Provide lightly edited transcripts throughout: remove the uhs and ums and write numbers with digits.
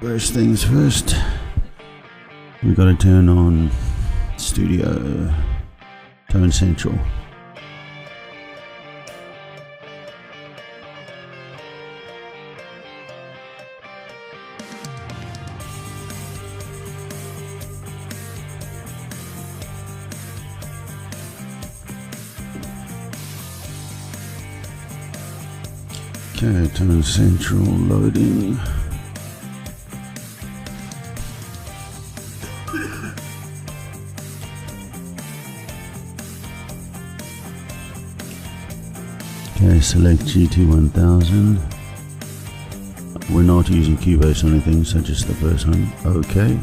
First things first, we gotta turn on Studio Tone Central. Okay, Tone Central loading. Okay, select GT-1000. We're not using Cubase or anything, so just the first one. Okay.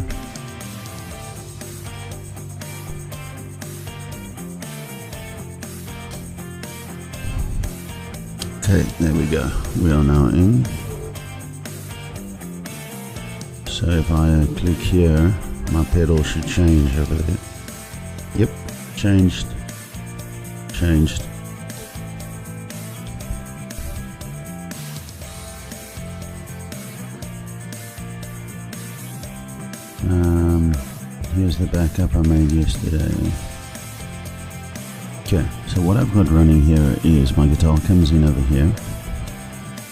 Okay, there we go. We are now in. So if I click here, my pedal should change over there. Yep, changed. Changed. Here's the backup I made yesterday. Okay, so what I've got running here is my guitar comes in over here.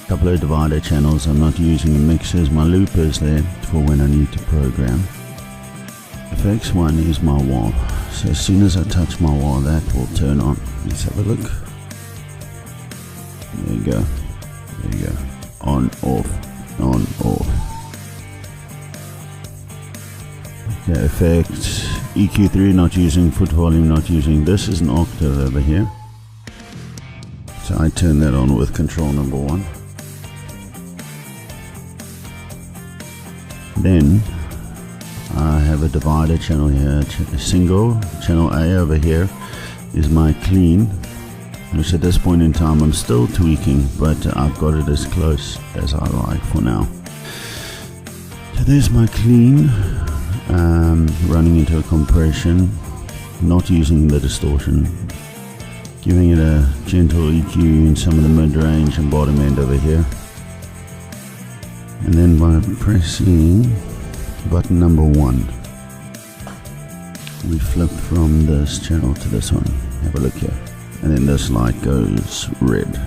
A couple of divider channels. I'm not using the mixers. My loopers there for when I need to program. Effects one is my wah. So as soon as I touch my wah, that will turn on. Let's have a look. There you go. There you go. On, off, on, off. Okay, effects, EQ3 not using, foot volume not using. This is an octave over here. So I turn that on with control number 1. Then I have a divider channel here, single, channel A over here is my clean, which at this point in time I'm still tweaking, but I've got it as close as I like for now. So there's my clean. Running into a compression, not using the distortion, giving it a gentle EQ in some of the mid-range and bottom end over here, and then by pressing button number 1 we flip from this channel to this one. Have a look here, and then this light goes red.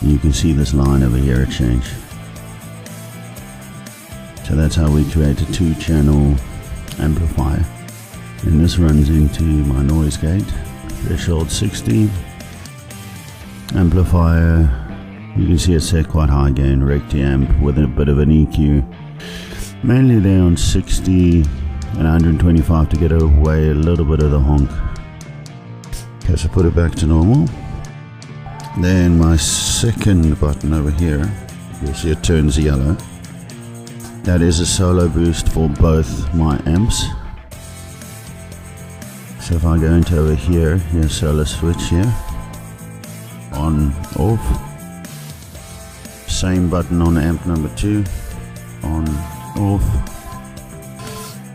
You can see this line over here change. So that's how we create a 2-channel amplifier. And this runs into my noise gate, threshold 60. Amplifier, you can see it's set quite high gain, recti-amp with a bit of an EQ. Mainly there on 60 and 125 to get away a little bit of the honk. Okay, so put it back to normal. Then my second button over here, you'll see it turns yellow. That is a solo boost for both my amps. So if I go into over here, here's solo switch here. On, off. Same button on amp number 2. On, off.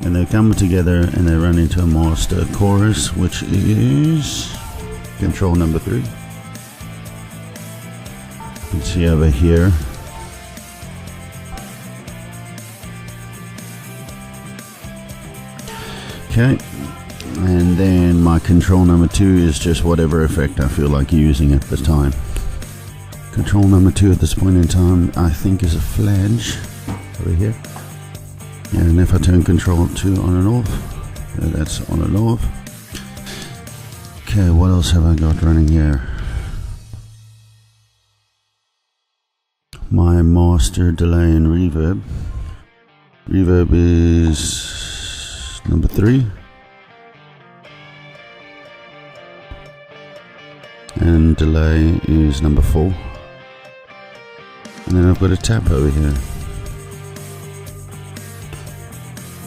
And they come together and they run into a master chorus, which is control number 3. You can see over here. Okay, and then my control number 2 is just whatever effect I feel like using at the time. Control number 2 at this point in time I think is a flange over here. Yeah, and if I turn control 2 on and off, that's on and off. Okay, what else have I got running here? My master delay and reverb. Reverb is number 3, and delay is number 4, and then I've got a tap over here.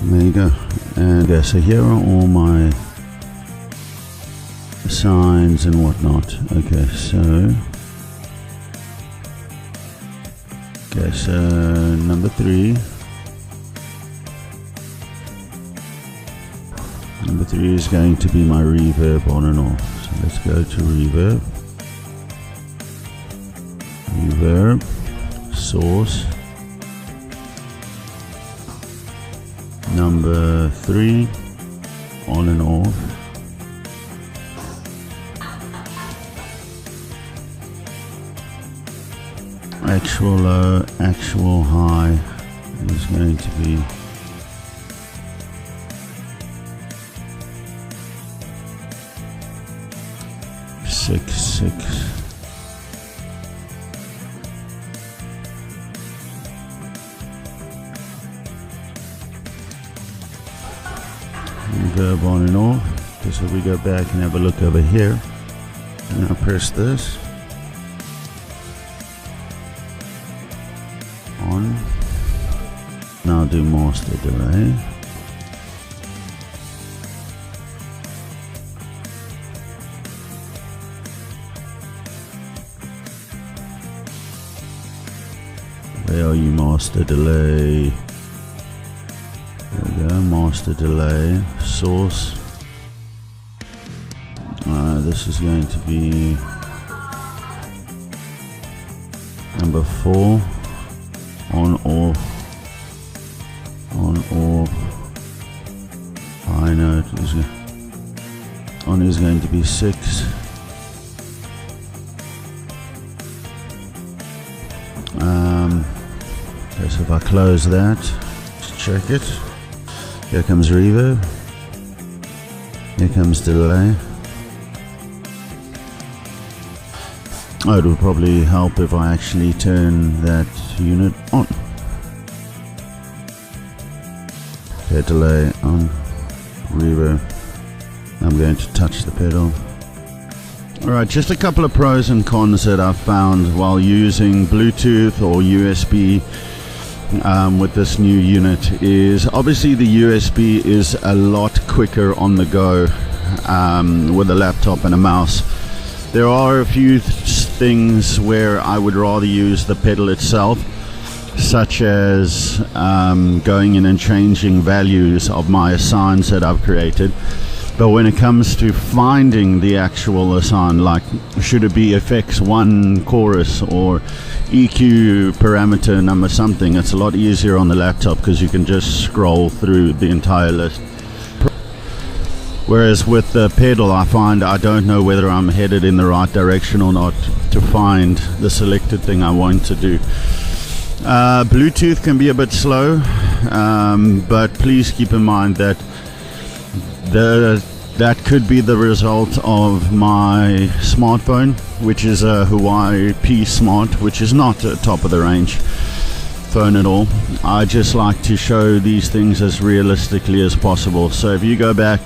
And there you go. And yeah, so here are all my signs and whatnot. Okay, so number 3. Number 3 is going to be my reverb on and off. So let's go to reverb. Verb, source, number 3, on and off, actual low, actual high is going to be 6. Verb on and off. So we go back and have a look over here. Now press this. On. Now do master delay. Where are you, master delay? There we go, master delay, source. This is going to be number 4, on off, high note is on is going to be 6. Okay, so if I close that, just check it. Here comes reverb. Here comes delay. Oh, it would probably help if I actually turn that unit on. Okay, delay on, reverb. I'm going to touch the pedal. Alright, just a couple of pros and cons that I've found while using Bluetooth or USB with this new unit is obviously the USB is a lot quicker on the go with a laptop and a mouse. There are a few things where I would rather use the pedal itself, such as going in and changing values of my assigns that I've created. But when it comes to finding the actual assign, like should it be FX1 chorus or EQ parameter number something, it's a lot easier on the laptop because you can just scroll through the entire list. Whereas with the pedal, I find I don't know whether I'm headed in the right direction or not to find the selected thing I want to do. Bluetooth can be a bit slow, but please keep in mind that that could be the result of my smartphone, which is a Huawei P Smart, which is not a top of the range phone at all. I just like to show these things as realistically as possible. So if you go back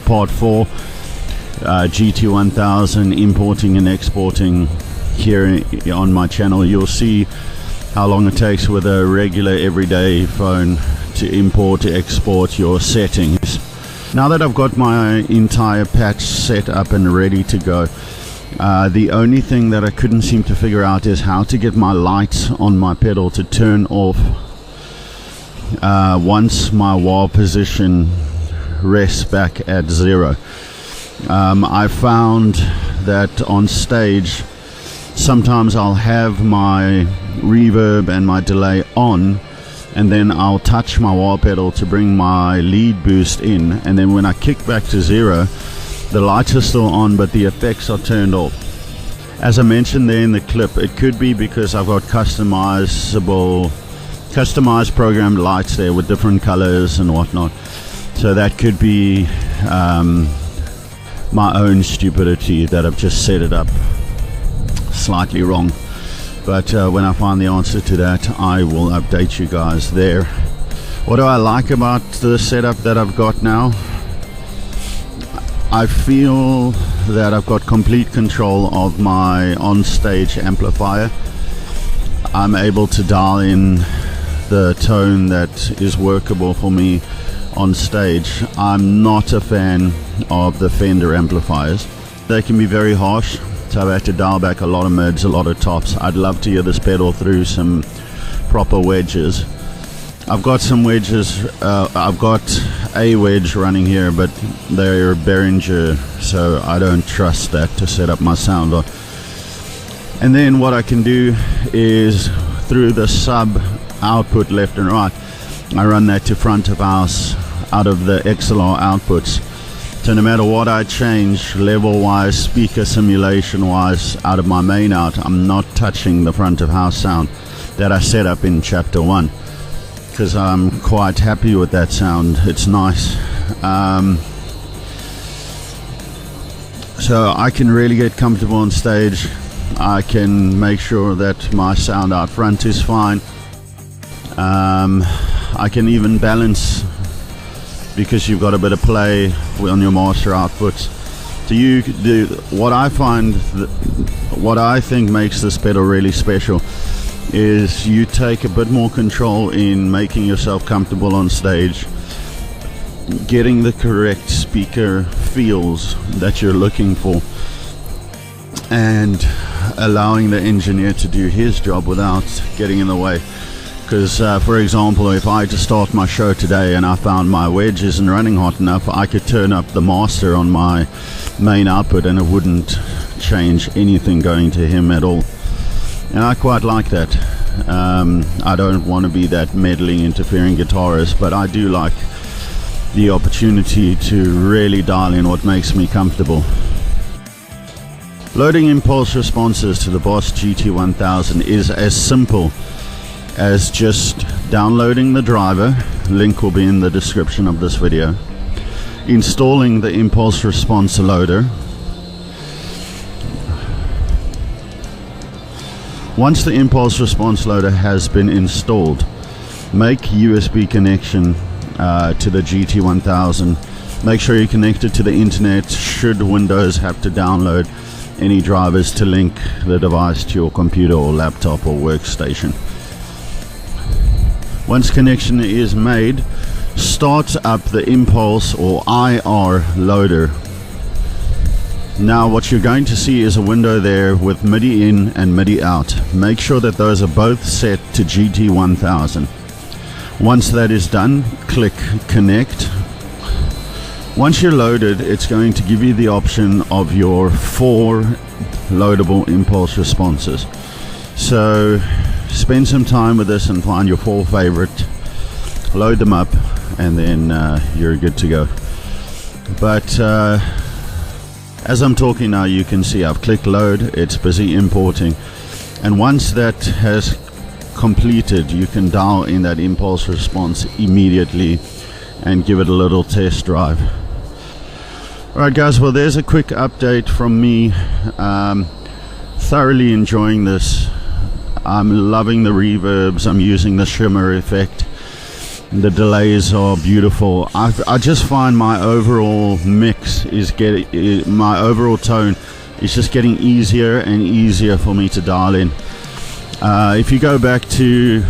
part 4, GT-1000 importing and exporting here on my channel, you'll see how long it takes with a regular everyday phone to import, export your settings. Now that I've got my entire patch set up and ready to go, the only thing that I couldn't seem to figure out is how to get my lights on my pedal to turn off once my wah position rests back at 0. I found that on stage sometimes I'll have my reverb and my delay on, and then I'll touch my wah pedal to bring my lead boost in, and then when I kick back to 0, the lights are still on but the effects are turned off. As I mentioned there in the clip, it could be because I've got customized programmed lights there with different colors and whatnot. So that could be my own stupidity that I've just set it up slightly wrong. But when I find the answer to that, I will update you guys there. What do I like about the setup that I've got now? I feel that I've got complete control of my on-stage amplifier. I'm able to dial in the tone that is workable for me on stage. I'm not a fan of the Fender amplifiers. They can be very harsh. So I've had to dial back a lot of mids, a lot of tops. I'd love to hear this pedal through some proper wedges. I've got some wedges, I've got a wedge running here, but they're Behringer, so I don't trust that to set up my sound on. And then what I can do is through the sub output left and right, I run that to front of house out of the XLR outputs. So no matter what I change level wise, speaker simulation wise out of my main out, I'm not touching the front of house sound that I set up in chapter 1, because I'm quite happy with that sound. It's nice. So I can really get comfortable on stage. I can make sure that my sound out front is fine. I can even balance, because you've got a bit of play on your master outputs. So you do what I find, what I think makes this pedal really special is you take a bit more control in making yourself comfortable on stage, getting the correct speaker feels that you're looking for, and allowing the engineer to do his job without getting in the way. Because for example, if I had to start my show today and I found my wedge isn't running hot enough, I could turn up the master on my main output and it wouldn't change anything going to him at all. And I quite like that. I don't want to be that meddling, interfering guitarist, but I do like the opportunity to really dial in what makes me comfortable. Loading impulse responses to the Boss GT-1000 is as simple as just downloading the driver, link will be in the description of this video, installing the impulse response loader. Once the impulse response loader has been installed, make USB connection to the GT-1000. Make sure you connect it to the internet should Windows have to download any drivers to link the device to your computer or laptop or workstation. Once connection is made, start up the impulse or IR loader. Now what you're going to see is a window there with MIDI in and MIDI out. Make sure that those are both set to GT-1000. Once that is done, click connect. Once you're loaded, it's going to give you the option of your 4 loadable impulse responses. So spend some time with this and find your 4 favorite, load them up, and then you're good to go. But as I'm talking now, you can see I've clicked load, it's busy importing, and once that has completed, you can dial in that impulse response immediately and give it a little test drive. Alright guys, well there's a quick update from me. Thoroughly enjoying this. I'm loving the reverbs, I'm using the shimmer effect, the delays are beautiful. I just find my overall mix is my overall tone is just getting easier and easier for me to dial in. If you go back to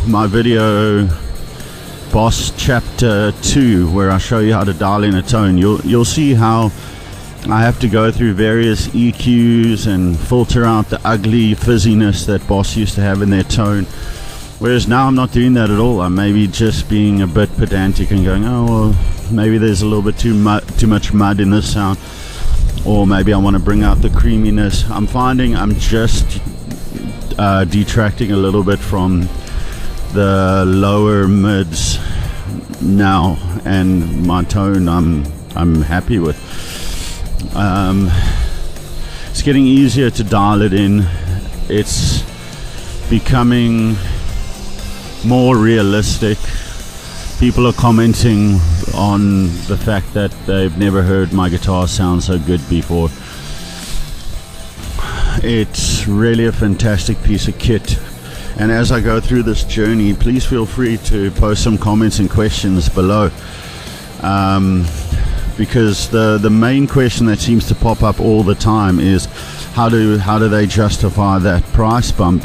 my video Boss chapter 2 where I show you how to dial in a tone, you'll see how I have to go through various EQs and filter out the ugly fizziness that Boss used to have in their tone, whereas now I'm not doing that at all. I'm maybe just being a bit pedantic and going, oh well, maybe there's a little bit too much mud in this sound, or maybe I want to bring out the creaminess. I'm finding I'm just detracting a little bit from the lower mids now, and my tone I'm happy with. It's getting easier to dial it in. It's becoming more realistic. People are commenting on the fact that they've never heard my guitar sound so good before. It's really a fantastic piece of kit, and as I go through this journey, please feel free to post some comments and questions below, because the main question that seems to pop up all the time is how do they justify that price bump?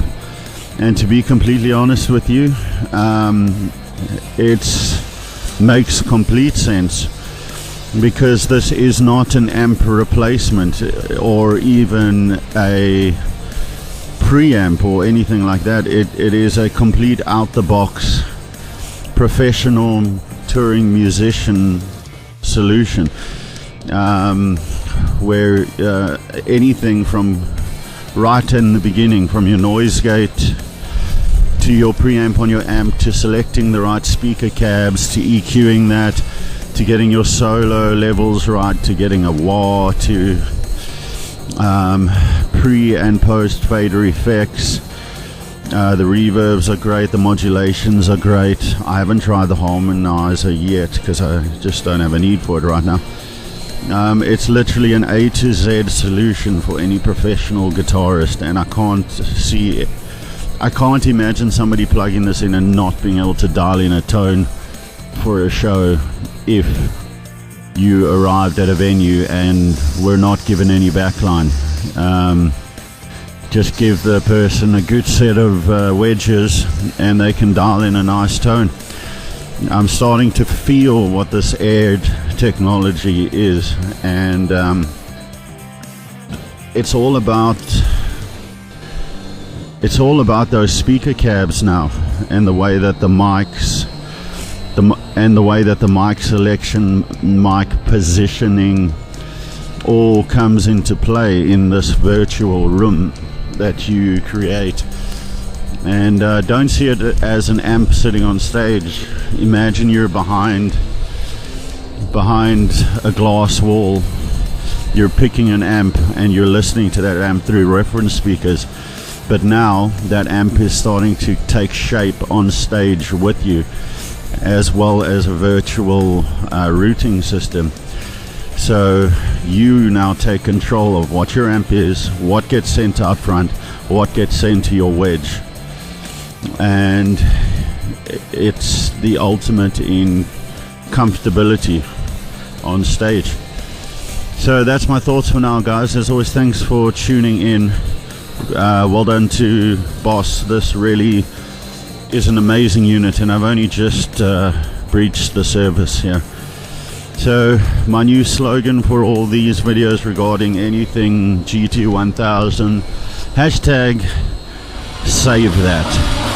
And to be completely honest with you, it makes complete sense, because this is not an amp replacement or even a preamp or anything like that. It is a complete out-the-box professional touring musician solution, where anything from right in the beginning, from your noise gate to your preamp on your amp, to selecting the right speaker cabs, to EQing that, to getting your solo levels right, to getting a wah, to pre and post fader effects. The reverbs are great, the modulations are great. I haven't tried the harmonizer yet because I just don't have a need for it right now. It's literally an A to Z solution for any professional guitarist, and I can't imagine somebody plugging this in and not being able to dial in a tone for a show if you arrived at a venue and were not given any backline. Just give the person a good set of wedges and they can dial in a nice tone. I'm starting to feel what this aired technology is, and it's all about those speaker cabs now, and the way that the mics and the way that the mic selection, mic positioning all comes into play in this virtual room that you create. And don't see it as an amp sitting on stage. Imagine you're behind a glass wall, you're picking an amp and you're listening to that amp through reference speakers, but now that amp is starting to take shape on stage with you, as well as a virtual routing system. So you now take control of what your amp is, what gets sent out front, what gets sent to your wedge, and it's the ultimate in comfortability on stage. So that's my thoughts for now, guys. As always, thanks for tuning in. Well done to Boss. This really is an amazing unit, and I've only just breached the service here. So my new slogan for all these videos regarding anything GT-1000, hashtag save that.